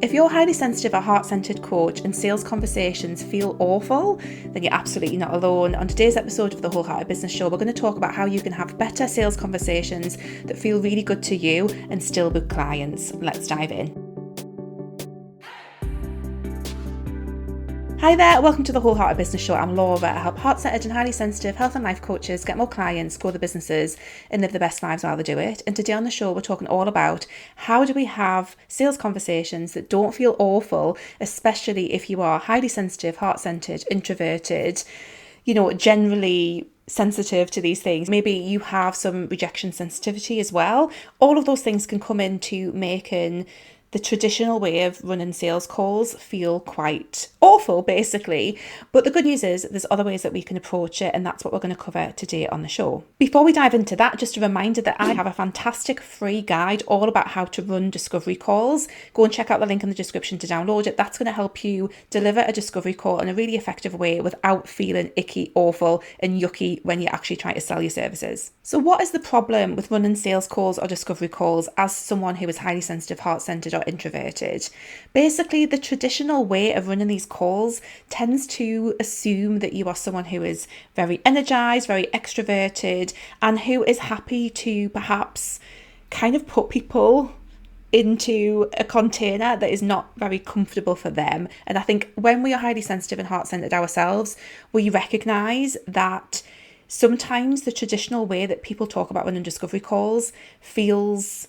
If you're a highly sensitive or heart-centered coach and sales conversations feel awful, then you're absolutely not alone. On today's episode of the Wholehearted Business Show, we're going to talk about how you can have better sales conversations that feel really good to you and still book clients. Let's dive in. Hi there, welcome to the Wholehearted Business Show. I'm Laura. I help heart-centered and highly sensitive health and life coaches get more clients, grow their businesses, and live the best lives while they do it. And today on the show, we're talking all about how do we have sales conversations that don't feel awful, especially if you are highly sensitive, heart-centered, introverted, generally sensitive to these things. Maybe you have some rejection sensitivity as well. All of those things can come into making the traditional way of running sales calls feel quite awful, basically. But the good news is there's other ways that we can approach it, and that's what we're going to cover today on the show. Before we dive into that, just a reminder that I have a fantastic free guide all about how to run discovery calls. Go and check out the link in the description to download it. That's going to help you deliver a discovery call in a really effective way without feeling icky, awful, and yucky when you actually try to sell your services. So what is the problem with running sales calls or discovery calls as someone who is highly sensitive, heart-centered, or introverted? Basically, the traditional way of running these calls tends to assume that you are someone who is very energized, very extroverted, and who is happy to perhaps kind of put people into a container that is not very comfortable for them. And I think when we are highly sensitive and heart-centered ourselves, we recognize that sometimes the traditional way that people talk about running discovery calls feels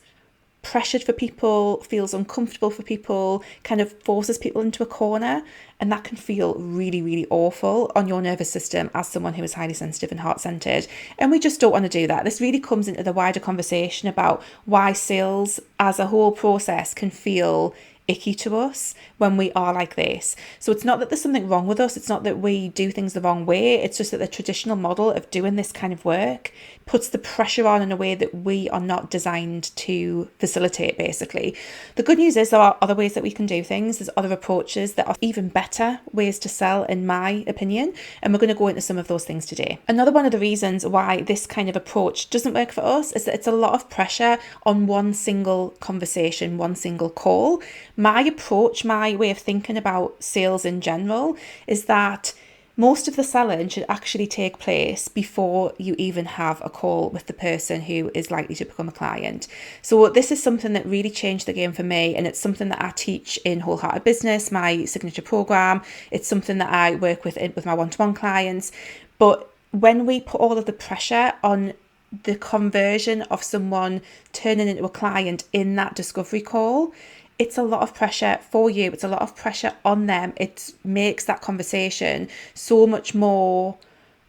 pressured for people, feels uncomfortable for people, kind of forces people into a corner, and that can feel really, really awful on your nervous system as someone who is highly sensitive and heart-centered. And we just don't want to do that. This really comes into the wider conversation about why sales as a whole process can feel icky to us when we are like this. So it's not that there's something wrong with us, it's not that we do things the wrong way, it's just that the traditional model of doing this kind of work puts the pressure on in a way that we are not designed to facilitate, basically. The good news is there are other ways that we can do things. There's other approaches that are even better ways to sell, in my opinion, and we're going to go into some of those things today. Another one of the reasons why this kind of approach doesn't work for us is that it's a lot of pressure on one single conversation, one single call. My approach, my way of thinking about sales in general is that most of the selling should actually take place before you even have a call with the person who is likely to become a client. So this is something that really changed the game for me, and it's something that I teach in Wholehearted Business, my signature program. It's something that I work with my one-to-one clients. But when we put all of the pressure on the conversion of someone turning into a client in that discovery call, it's a lot of pressure for you. It's a lot of pressure on them. It makes that conversation so much more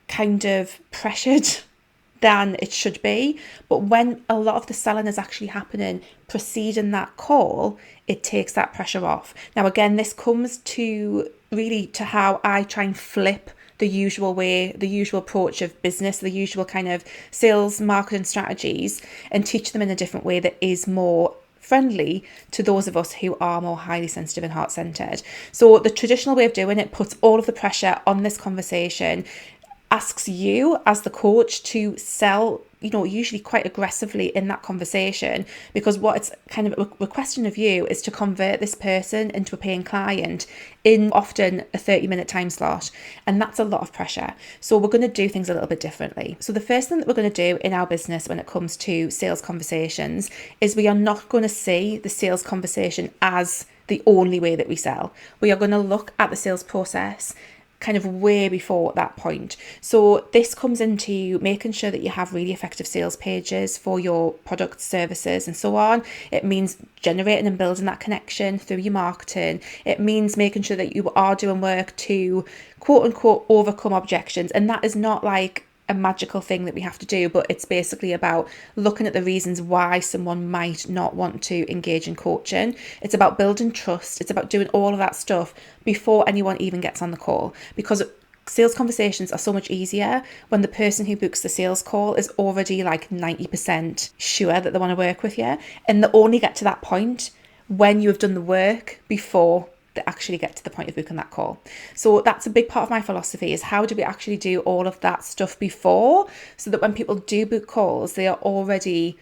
kind of pressured than it should be. But when a lot of the selling is actually happening preceding that call, it takes that pressure off. Now, again, this comes to how I try and flip the usual way, the usual approach of business, the usual kind of sales marketing strategies, and teach them in a different way that is more friendly to those of us who are more highly sensitive and heart-centered. So the traditional way of doing it puts all of the pressure on this conversation, asks you as the coach to sell, usually quite aggressively in that conversation, because what it's kind of requesting of you is to convert this person into a paying client in often a 30-minute time slot. And that's a lot of pressure. So we're going to do things a little bit differently. So the first thing that we're going to do in our business when it comes to sales conversations is we are not going to see the sales conversation as the only way that we sell. We are going to look at the sales process kind of way before that point. So this comes into making sure that you have really effective sales pages for your products, services, and so on. It means generating and building that connection through your marketing. It means making sure that you are doing work to quote unquote overcome objections. And that is not like a magical thing that we have to do, but it's basically about looking at the reasons why someone might not want to engage in coaching. It's about building trust. It's about doing all of that stuff before anyone even gets on the call, because sales conversations are so much easier when the person who books the sales call is already like 90% sure that they want to work with you, and they only get to that point when you have done the work before that actually get to the point of booking that call. So that's a big part of my philosophy, is how do we actually do all of that stuff before, so that when people do book calls, they are already,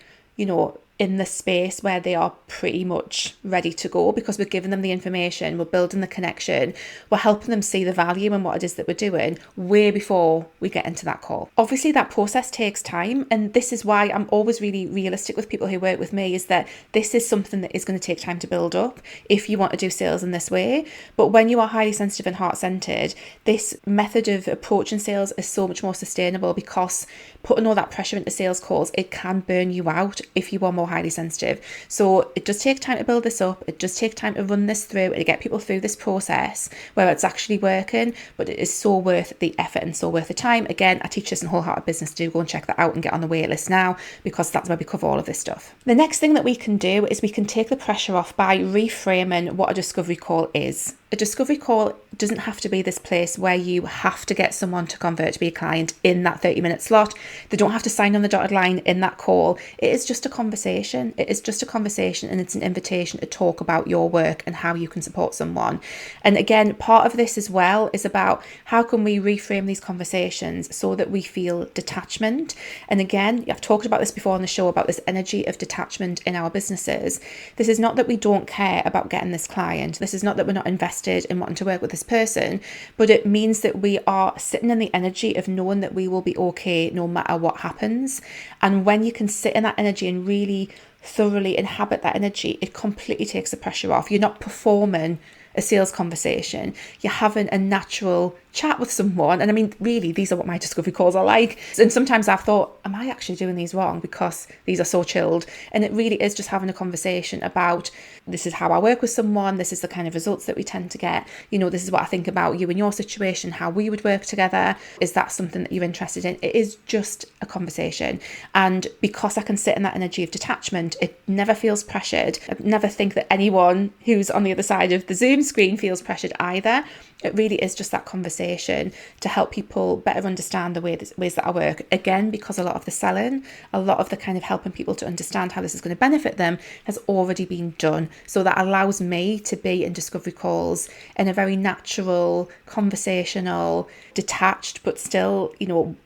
in the space where they are pretty much ready to go, because we're giving them the information, we're building the connection, we're helping them see the value in what it is that we're doing way before we get into that call. Obviously, that process takes time, and this is why I'm always really realistic with people who work with me, is that this is something that is going to take time to build up if you want to do sales in this way. But when you are highly sensitive and heart-centered, this method of approaching sales is so much more sustainable, because putting all that pressure into sales calls, it can burn you out if you are more highly sensitive. So it does take time to build this up. It does take time to run this through and to get people through this process where it's actually working, but it is so worth the effort and so worth the time. Again, I teach this in Wholehearted Business. Do go and check that out and get on the wait list now, because that's where we cover all of this stuff. The next thing that we can do is we can take the pressure off by reframing what a discovery call is. A discovery call doesn't have to be this place where you have to get someone to convert to be a client in that 30-minute slot. They don't have to sign on the dotted line in that call. It is just a conversation. It is just a conversation, and it's an invitation to talk about your work and how you can support someone. And again, part of this as well is about how can we reframe these conversations so that we feel detachment. And again, I've talked about this before on the show, about this energy of detachment in our businesses. This is not that we don't care about getting this client. This is not that we're not invested in wanting to work with this person, but it means that we are sitting in the energy of knowing that we will be okay no matter what happens. And when you can sit in that energy and really thoroughly inhabit that energy, it completely takes the pressure off. You're not performing a sales conversation. You're having a natural chat with someone. And I mean, really, these are what my discovery calls are like. And sometimes I've thought, am I actually doing these wrong because these are so chilled? And it really is just having a conversation about, this is how I work with someone, this is the kind of results that we tend to get, this is what I think about you and your situation, how we would work together. Is that something that you're interested in? It is just a conversation. And because I can sit in that energy of detachment, it never feels pressured. I never think that anyone who's on the other side of the Zoom screen feels pressured either. It really is just that conversation to help people better understand the ways that I work. Again, because a lot of the selling, a lot of the kind of helping people to understand how this is going to benefit them has already been done. So that allows me to be in discovery calls in a very natural, conversational, detached, but still,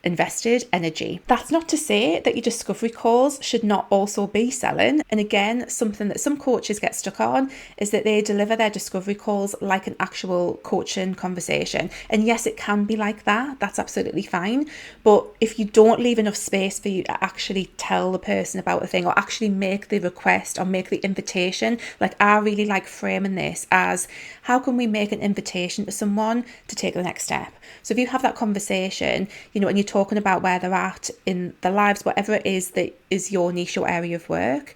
invested energy. That's not to say that your discovery calls should not also be selling. And again, something that some coaches get stuck on is that they deliver their discovery calls like an actual coaching conversation. And yes, it can be like that. That's absolutely fine. But if you don't leave enough space for you to actually tell the person about a thing, or actually make the request or make the invitation, like I really like framing this as, how can we make an invitation to someone to take the next step? So if you have that conversation, and you're talking about where they're at in their lives, whatever it is that is your niche or area of work,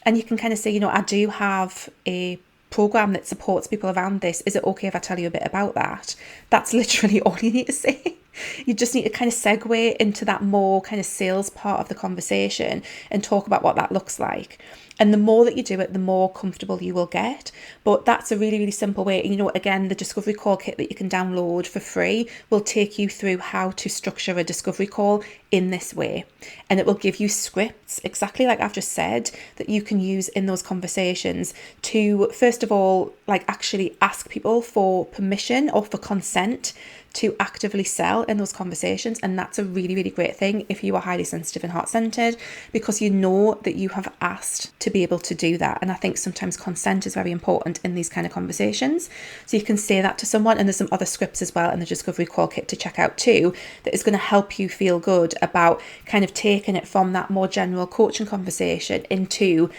and you can kind of say, I do have a program that supports people around this. Is it okay if I tell you a bit about that? That's literally all you need to say. You just need to kind of segue into that more kind of sales part of the conversation and talk about what that looks like. And the more that you do it, the more comfortable you will get. But that's a really, really simple way. Again, the discovery call kit that you can download for free will take you through how to structure a discovery call in this way. And it will give you scripts, exactly like I've just said, that you can use in those conversations to, first of all, actually ask people for permission or for consent to actively sell in those conversations. And that's a really, really great thing if you are highly sensitive and heart-centered, because you know that you have asked to be able to do that. And I think sometimes consent is very important in these kind of conversations. So you can say that to someone, and there's some other scripts as well in the discovery call kit to check out too, that is going to help you feel good about kind of taking it from that more general coaching conversation into,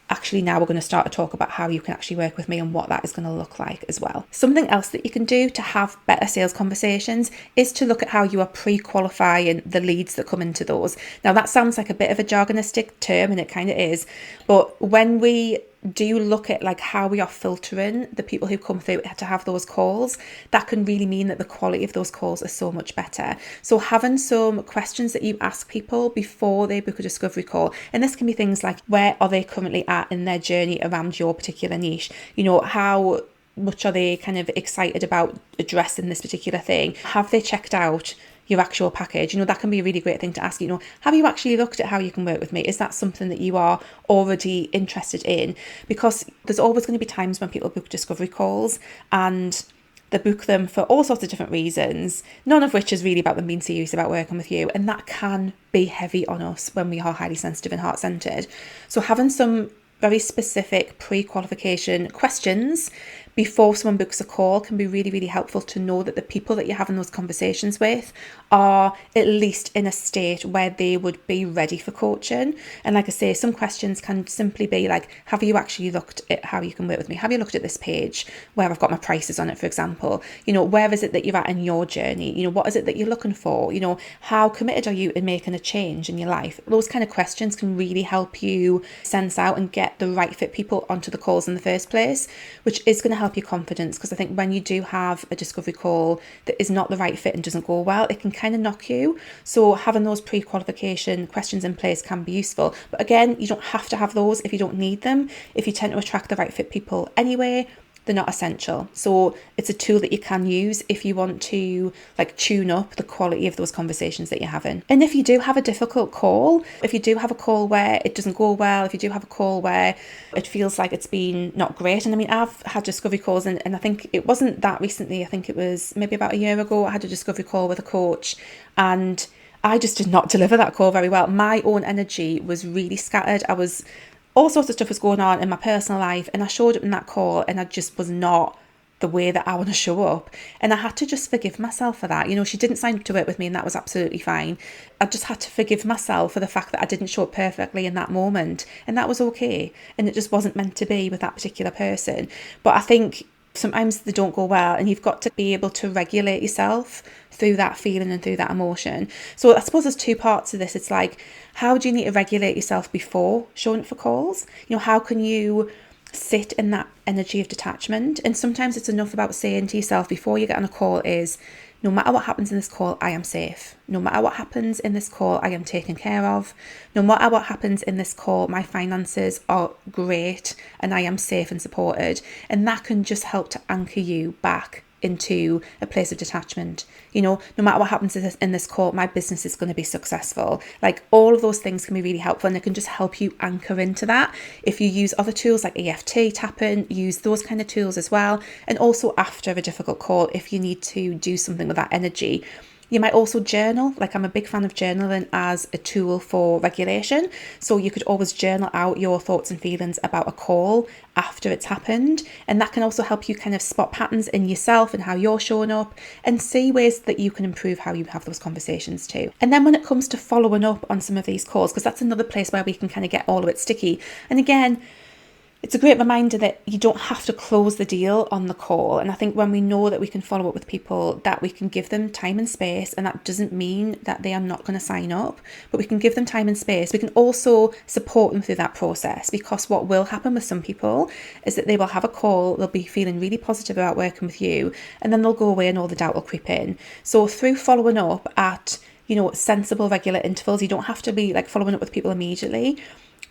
actually, now we're going to start to talk about how you can actually work with me and what that is going to look like as well. Something else that you can do to have better sales conversations is to look at how you are pre-qualifying the leads that come into those. Now, that sounds like a bit of a jargonistic term, and it kind of is, but when we do look at how we are filtering the people who come through to have those calls, that can really mean that the quality of those calls are so much better. So having some questions that you ask people before they book a discovery call, and this can be things like, where are they currently at in their journey around your particular niche? How much are they kind of excited about addressing this particular thing? Have they checked out your actual package? That can be a really great thing to ask. Have you actually looked at how you can work with me? Is that something that you are already interested in? Because there's always going to be times when people book discovery calls and They book them for all sorts of different reasons, none of which is really about them being serious about working with you. And that can be heavy on us when we are highly sensitive and heart-centered. So having some very specific pre-qualification questions before someone books a call can be really, really helpful to know that the people that you're having those conversations with are at least in a state where they would be ready for coaching. And like I say, some questions can simply be like, have you actually looked at how you can work with me? Have you looked at this page where I've got my prices on it, for example? Where is it that you're at in your journey? What is it that you're looking for? How committed are you in making a change in your life? Those kind of questions can really help you sense out and get the right fit people onto the calls in the first place, which is going to help your confidence. Because I think when you do have a discovery call that is not the right fit and doesn't go well, it can kind of knock you. So having those pre-qualification questions in place can be useful. But again, you don't have to have those if you don't need them. If you tend to attract the right fit people anyway, they're not essential. So it's a tool that you can use if you want to tune up the quality of those conversations that you're having. And if you do have a difficult call, if you do have a call where it doesn't go well, if you do have a call where it feels like it's been not great, and I mean, I've had discovery calls and I think it wasn't that recently, I think it was maybe about a year ago, I had a discovery call with a coach and I just did not deliver that call very well. My own energy was really scattered. All sorts of stuff was going on in my personal life and I showed up in that call and I just was not the way that I want to show up. And I had to just forgive myself for that. She didn't sign up to work with me and that was absolutely fine. I just had to forgive myself for the fact that I didn't show up perfectly in that moment. And that was okay. And it just wasn't meant to be with that particular person. But I think sometimes they don't go well and you've got to be able to regulate yourself through that feeling and through that emotion. So I suppose there's two parts to this. It's like, how do you need to regulate yourself before showing up for calls? How can you sit in that energy of detachment? And sometimes it's enough about saying to yourself before you get on a call is, no matter what happens in this call, I am safe. No matter what happens in this call, I am taken care of. No matter what happens in this call, my finances are great and I am safe and supported. And that can just help to anchor you back into a place of detachment. No matter what happens in this call, my business is going to be successful. All of those things can be really helpful and it can just help you anchor into that. If you use other tools like EFT, tapping, use those kind of tools as well. And also after a difficult call, if you need to do something with that energy, you might also journal. I'm a big fan of journaling as a tool for regulation. So you could always journal out your thoughts and feelings about a call after it's happened. And that can also help you kind of spot patterns in yourself and how you're showing up and see ways that you can improve how you have those conversations too. And then when it comes to following up on some of these calls, because that's another place where we can kind of get all of it sticky. And again, it's a great reminder that you don't have to close the deal on the call. And I think when we know that we can follow up with people, that we can give them time and space, and that doesn't mean that they are not going to sign up, but we can give them time and space. We can also support them through that process, because what will happen with some people is that they will have a call, they'll be feeling really positive about working with you, and then they'll go away and all the doubt will creep in. So through following up at sensible regular intervals, you don't have to be following up with people immediately,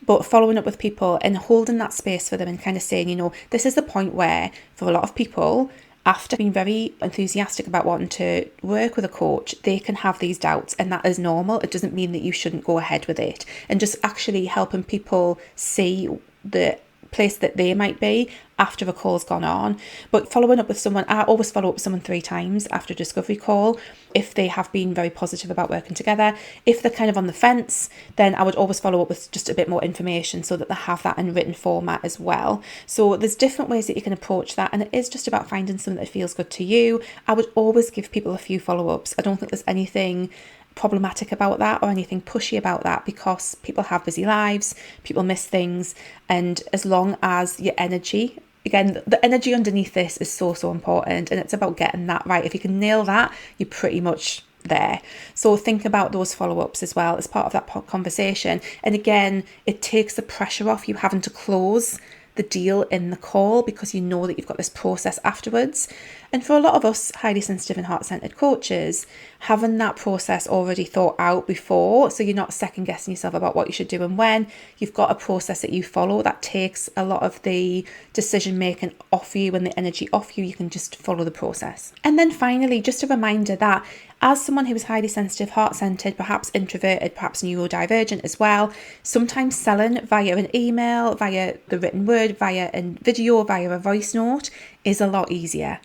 but following up with people and holding that space for them and kind of saying, this is the point where for a lot of people, after being very enthusiastic about wanting to work with a coach, they can have these doubts, and that is normal. It doesn't mean that you shouldn't go ahead with it. And just actually helping people see the place that they might be after a call's gone on. But following up with someone, I always follow up with someone 3 times after a discovery call if they have been very positive about working together. If they're kind of on the fence, then I would always follow up with just a bit more information so that they have that in written format as well. So there's different ways that you can approach that, and it is just about finding something that feels good to you. I would always give people a few follow-ups. I don't think there's anything problematic about that or anything pushy about that, because people have busy lives, people miss things, and as long as your energy, again, the energy underneath this is so important, and it's about getting that right. If you can nail that, you're pretty much there. So think about those follow-ups as well as part of that conversation. And again, it takes the pressure off you having to close the deal in the call, because you know that you've got this process afterwards. And for a lot of us highly sensitive and heart-centered coaches, having that process already thought out before, so you're not second guessing yourself about what you should do and when, you've got a process that you follow, that takes a lot of the decision making off you and the energy off you. You can just follow the process. And then finally, just a reminder that as someone who is highly sensitive, heart-centered, perhaps introverted, perhaps neurodivergent as well, sometimes selling via an email, via the written word, via a video, via a voice note is a lot easier.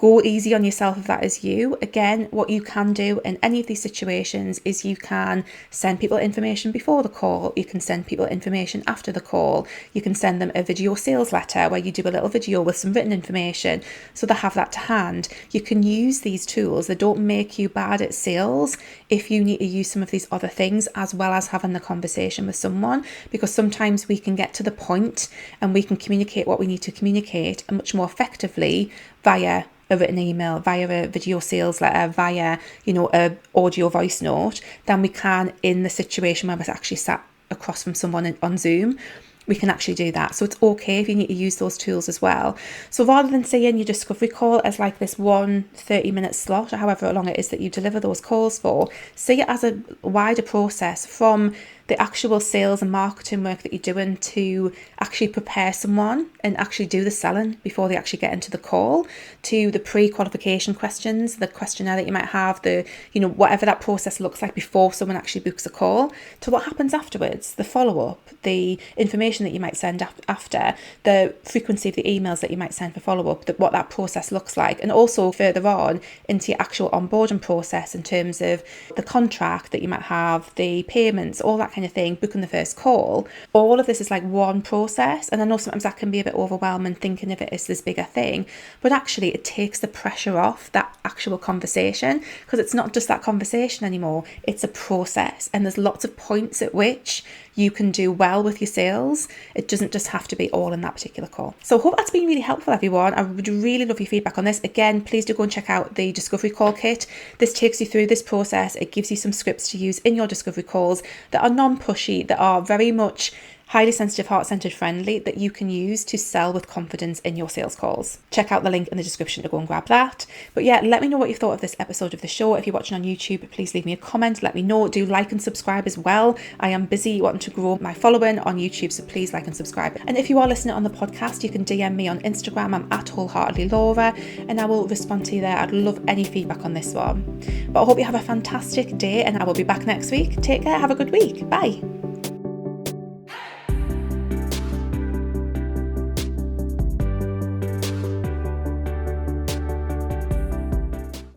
Go easy on yourself if that is you. Again, what you can do in any of these situations is you can send people information before the call. You can send people information after the call. You can send them a video sales letter where you do a little video with some written information so they have that to hand. You can use these tools. They don't make you bad at sales if you need to use some of these other things as well as having the conversation with someone, because sometimes we can get to the point and we can communicate what we need to communicate much more effectively via a written email, via a video sales letter, via, a audio voice note, than we can in the situation where we're actually sat across from someone on Zoom. We can actually do that. So it's okay if you need to use those tools as well. So rather than seeing your discovery call as like this 30-minute slot, or however long it is that you deliver those calls for, see it as a wider process from the actual sales and marketing work that you're doing to actually prepare someone and actually do the selling before they actually get into the call, to the pre-qualification questions, the questionnaire that you might have, the, whatever that process looks like before someone actually books a call, to what happens afterwards, the follow-up, the information that you might send after, the frequency of the emails that you might send for follow-up, what that process looks like, and also further on into your actual onboarding process in terms of the contract that you might have, the payments, all that kind of thing, booking the first call. All of this is like one process, and I know sometimes that can be a bit overwhelming thinking of it as this bigger thing, but actually it takes the pressure off that actual conversation, because it's not just that conversation anymore, it's a process, and there's lots of points at which you can do well with your sales. It doesn't just have to be all in that particular call. So I hope that's been really helpful, everyone. I would really love your feedback on this. Again, please do go and check out the discovery call kit. This takes you through this process. It gives you some scripts to use in your discovery calls that are non-pushy, that are very much highly sensitive, heart-centered friendly, that you can use to sell with confidence in your sales calls. Check out the link in the description to go and grab that. But yeah, let me know what you thought of this episode of the show. If you're watching on YouTube, please leave me a comment. Let me know. Do like and subscribe as well. I am busy wanting to grow my following on YouTube, so please like and subscribe. And if you are listening on the podcast, you can DM me on Instagram. I'm at wholeheartedlylaura, and I will respond to you there. I'd love any feedback on this one. But I hope you have a fantastic day, and I will be back next week. Take care. Have a good week. Bye.